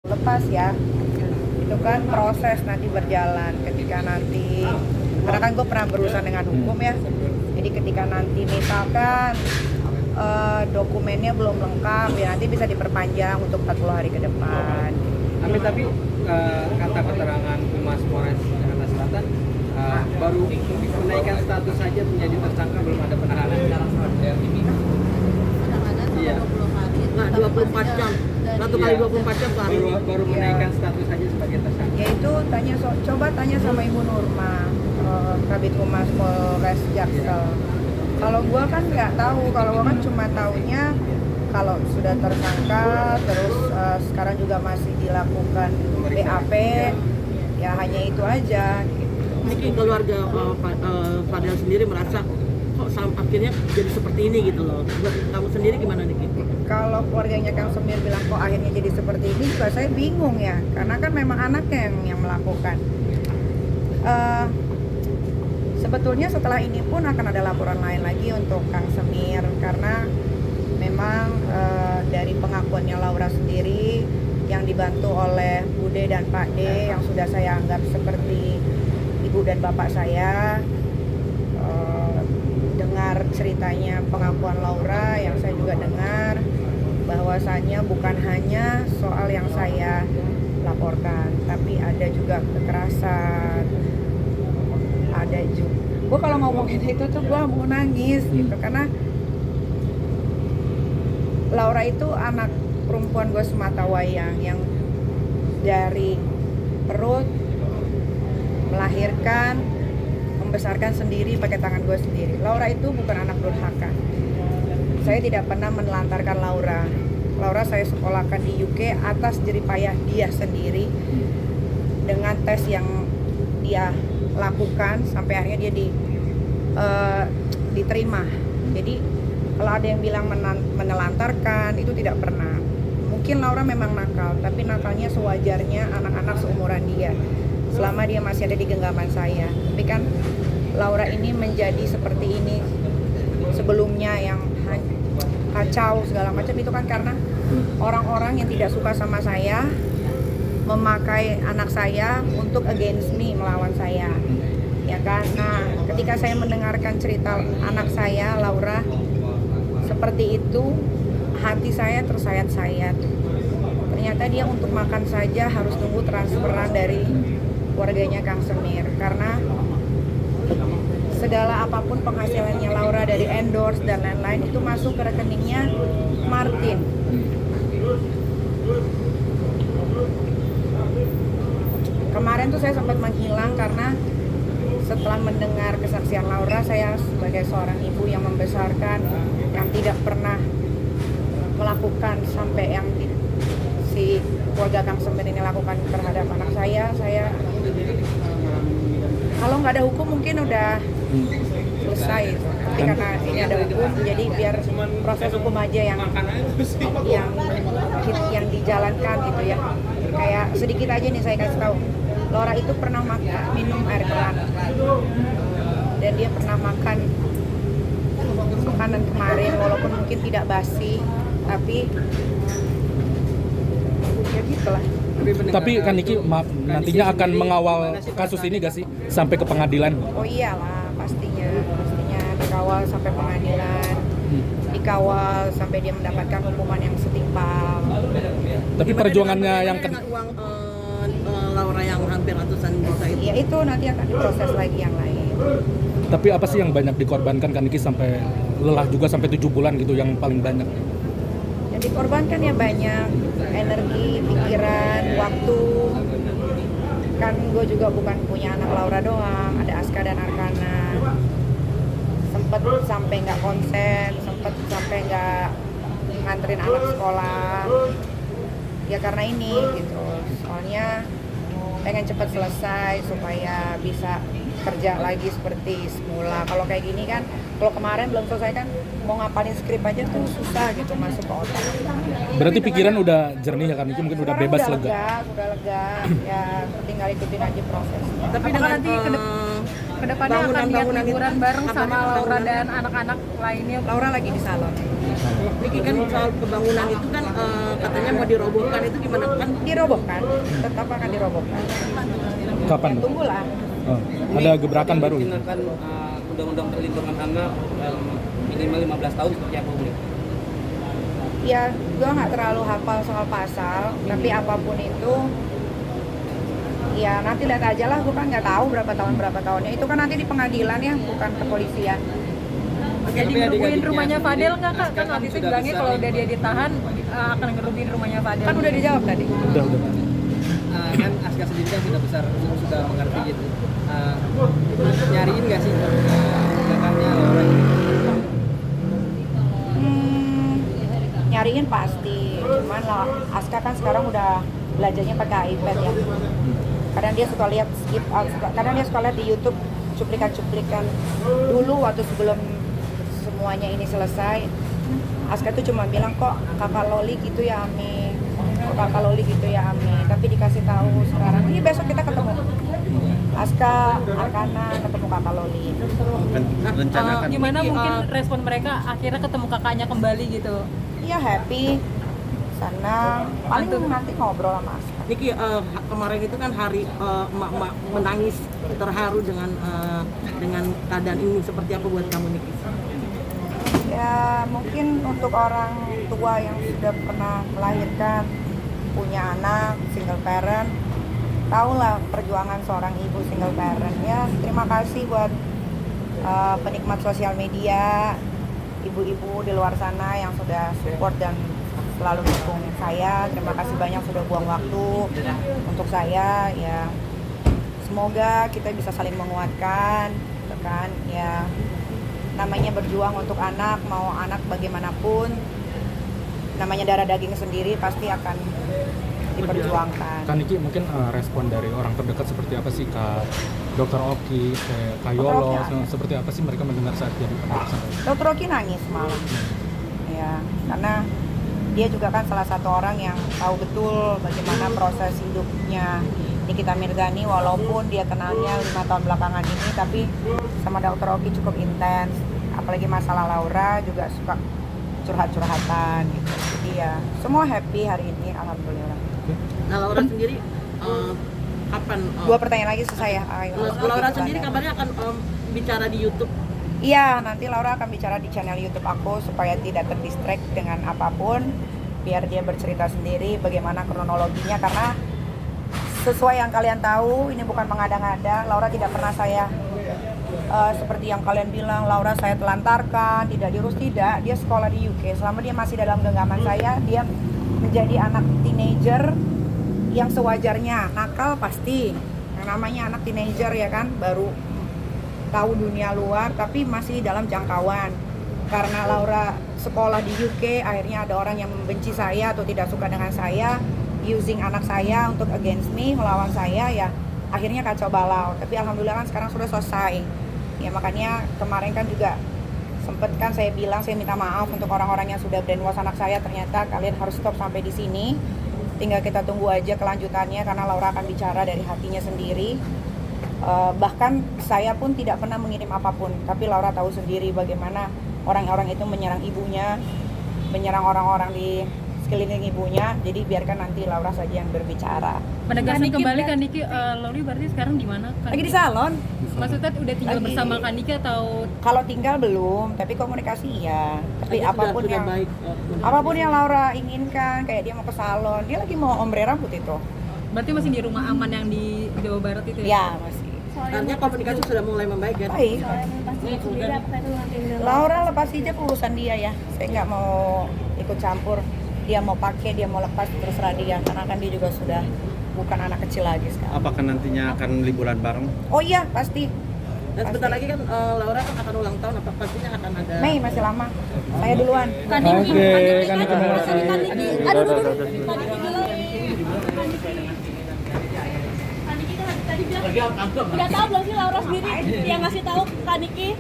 lepas ya, itu kan proses nanti berjalan ketika nanti, karena kan gue pernah berurusan dengan hukum ya, jadi ketika nanti misalkan dokumennya belum lengkap ya nanti bisa diperpanjang untuk 40 hari ke depan. Tapi kata keterangan Humas Polres Jakarta Selatan baru menaikkan status saja menjadi tersangka, belum ada penahanan. Iya. Nah, 24 jam. Satu kali 24 jam sehari. Baru menaikkan status saja sebagai tersangka. Yaitu coba tanya sama Ibu Nurma, Kabid Humas Polres Jaksel. Kalau gua kan nggak tahu, kalau gua kan cuma taunya kalau sudah tersangka, terus sekarang juga masih dilakukan BAP, ya hanya itu aja. Gitu. Mungkin keluarga Fadel sendiri merasa kok akhirnya jadi seperti ini gitu loh. Buat kamu sendiri gimana Niki? Kalau keluarganya Kang Semir bilang kok akhirnya jadi seperti ini, juga saya bingung ya, karena kan memang anaknya yang melakukan. Sebetulnya setelah ini pun akan ada laporan lain lagi untuk Kang Semir, karena memang dari pengakuannya Laura sendiri yang dibantu oleh Bude dan Pak D yang sudah saya anggap seperti ibu dan bapak saya, dengar ceritanya pengakuan Laura yang saya juga dengar bahwasannya bukan hanya soal yang saya laporkan, tapi ada juga kekerasan, ada juga. Gue kalau ngomongin itu tuh gue mau nangis gitu, karena Laura itu anak perempuan gue semata wayang yang dari perut melahirkan, membesarkan sendiri pakai tangan gue sendiri. Laura itu bukan anak durhaka. Saya tidak pernah menelantarkan Laura. Laura saya sekolahkan di UK atas jeripayah dia sendiri, dengan tes yang dia lakukan sampai akhirnya dia diterima. Jadi kalau ada yang bilang menelantarkan, itu tidak pernah. Mungkin Laura memang nakal, tapi nakalnya sewajarnya anak-anak seumuran dia, selama dia masih ada di genggaman saya. Tapi kan Laura ini menjadi seperti ini sebelumnya, yang kacau segala macam, itu kan karena orang-orang yang tidak suka sama saya memakai anak saya untuk against me, melawan saya, ya kan. Nah, ketika saya mendengarkan cerita anak saya Laura seperti itu, hati saya tersayat-sayat. Ternyata dia untuk makan saja harus tunggu transferan dari keluarganya Kang Semir, karena segala apapun penghasilannya Laura dari endorse dan lain-lain itu masuk ke rekeningnya Martin. Kemarin tuh saya sempat menghilang karena setelah mendengar kesaksian Laura, saya sebagai seorang ibu yang membesarkan, yang tidak pernah melakukan sampai yang si keluarga Kang Semir ini lakukan terhadap anak saya kalau nggak ada hukum mungkin udah selesai, tapi karena ini ada hukum, jadi biar proses hukum aja yang dijalankan gitu ya. Kayak sedikit aja nih saya kasih tahu, Laura itu pernah minum air keran, dan dia pernah makan makanan kemarin, walaupun mungkin tidak basi, tapi ya gitulah. Tapi kan Niki nantinya akan mengawal kasus ini gak sih sampai ke pengadilan? Oh iyalah, pastinya dikawal sampai pengadilan, dikawal sampai dia mendapatkan hukuman yang setimpal. Tapi perjuangannya yang dengan uang Laura yang hampir ratusan juta itu. Ya itu nanti akan diproses lagi yang lain. Tapi apa sih yang banyak dikorbankan kan Niki sampai lelah juga sampai 7 bulan gitu, yang paling banyak? Yang dikorbankan ya banyak, energi, pikiran, waktu. Kan gue juga bukan punya anak Laura doang, ada Aska dan Arkana. Sempet sampai nggak konsen, sempet sampai nggak nganterin anak sekolah. Ya karena ini gitu, soalnya pengen cepat selesai supaya bisa kerja lagi seperti semula. Kalau kayak gini kan, kalau kemarin belum selesai kan, mau ngapalin skrip aja tuh susah gitu masuk ke otak. Berarti pikiran udah jernih ya kan, mungkin udah Sekarang bebas, udah lega. lega, ya tinggal ikutin aja proses. Tapi Apakah dengan nanti Kedepannya akan lihat bangunan-bangunan itu liburan bareng sama kabarnya Laura pembangunan. dan anak-anak lainnya. Laura lagi di salon. Niki kan soal pembangunan itu kan katanya mau dirobohkan, itu gimana kan? Dirobohkan, tetap akan dirobohkan. Kapan? Ya, tunggulah. Oh, ada gebrakan baru. Mungkin akan undang-undang perlindungan anak minimal 15 tahun seperti apa Bu? Ya, gue nggak terlalu hafal soal pasal, tapi apapun itu, ya nanti lihat aja lah. Gue kan nggak tahu berapa tahunnya. Itu kan nanti di pengadilan ya, bukan kepolisian. Jadi ngerubuhin rumahnya Fadel nggak kak? Kan waktu itu bilangnya kalau udah dia ditahan akan ngerubuhin rumahnya Fadel. Kan udah dijawab tadi. Udah. Kan Aska sendiri kan sudah besar, sudah mengerti gitu. Nyariin nggak sih belakangnya Laura ini? Nyariin pasti, cuman lah Aska kan sekarang udah belajarnya pakai iPad ya. Kadang dia suka lihat kadang dia suka lihat di YouTube cuplikan-cuplikan. Dulu waktu sebelum semuanya ini selesai, Aska tuh cuma bilang, kok kakak Loli gitu ya Ami, kok kakak Loli gitu ya Ami. Tapi dikasih tahu sekarang, ini besok kita ketemu. Aska, Arkana ketemu kakak Loli. Gimana mungkin respon mereka akhirnya ketemu kakaknya kembali gitu? Iya happy, senang. Paling nanti ngobrol sama Aska. Niki kemarin itu kan hari emak-emak menangis terharu dengan keadaan ini, seperti apa buat kamu Niki? Ya mungkin untuk orang tua yang sudah pernah melahirkan, punya anak, single parent, tahulah perjuangan seorang ibu single parent. Ya terima kasih buat penikmat sosial media, ibu-ibu di luar sana yang sudah support dan selalu dukung saya. Terima kasih banyak sudah buang waktu untuk saya. Ya semoga kita bisa saling menguatkan, gitu kan? Ya namanya berjuang untuk anak, mau anak bagaimanapun, namanya darah daging sendiri pasti akan diperjuangkan. Kan Niki mungkin respon dari orang terdekat seperti apa sih, Kak Dokter Oki, Kak Yolo, seperti apa sih mereka mendengar saat jadi pemeriksaan? Dokter Oki nangis malam. Ya, karena dia juga kan salah satu orang yang tahu betul bagaimana proses hidupnya Nikita Mirzani, walaupun dia kenalnya 5 tahun belakangan ini, tapi sama Dokter Oki cukup intens. Apalagi masalah Laura juga suka curhat-curhatan gitu. Jadi ya semua happy hari ini, alhamdulillah. Nah Laura sendiri kapan? 2 pertanyaan lagi selesai ya. Ayo. Laura sendiri kabarnya akan bicara di YouTube. Iya, nanti Laura akan bicara di channel YouTube aku supaya tidak terdistract dengan apapun, biar dia bercerita sendiri bagaimana kronologinya, karena sesuai yang kalian tahu, ini bukan mengada-ngada. Laura tidak pernah saya seperti yang kalian bilang, Laura saya telantarkan, tidak diurus, tidak. Dia sekolah di UK, selama dia masih dalam genggaman saya, dia menjadi anak teenager yang sewajarnya. Nakal pasti, yang namanya anak teenager ya kan, baru tahu dunia luar, tapi masih dalam jangkauan. Karena Laura sekolah di UK, akhirnya ada orang yang membenci saya atau tidak suka dengan saya, using anak saya untuk against me, melawan saya, ya akhirnya kacau balau. Tapi alhamdulillah kan sekarang sudah selesai. Ya makanya kemarin kan juga sempet kan saya bilang, saya minta maaf untuk orang-orang yang sudah brainwash anak saya. Ternyata kalian harus stop sampai di sini. Tinggal kita tunggu aja kelanjutannya, karena Laura akan bicara dari hatinya sendiri. Bahkan saya pun tidak pernah mengirim apapun, tapi Laura tahu sendiri bagaimana orang-orang itu menyerang ibunya, menyerang orang-orang di sekeliling ibunya. Jadi biarkan nanti Laura saja yang berbicara. Penegasan kembali kan Niki, Loli berarti sekarang di mana? Lagi di salon. Maksudnya udah tinggal Lagi. bersama kan Niki atau? Kalau tinggal belum, tapi komunikasi iya. Tapi Sudah apapun yang Laura inginkan, kayak dia mau ke salon, dia lagi mau ombre rambut itu. Berarti masih di rumah aman yang di Jawa Barat itu ya? Ya masih. Artinya komunikasi sudah mulai membaik ya? Baik. Laura lepas hijab urusan dia ya. Saya nggak mau ikut campur. Dia mau pakai, dia mau lepas, terserah dia. Karena kan dia juga sudah bukan anak kecil lagi sekarang. Apakah nantinya akan liburan bareng? Oh iya pasti. Dan sebentar lagi kan Laura kan akan ulang tahun, apa pastinya akan ada? Mei masih lama. Saya duluan. Oke, kan kita mau Udah tahu belum sih Laura sendiri yang ngasih tahu Kak Niki?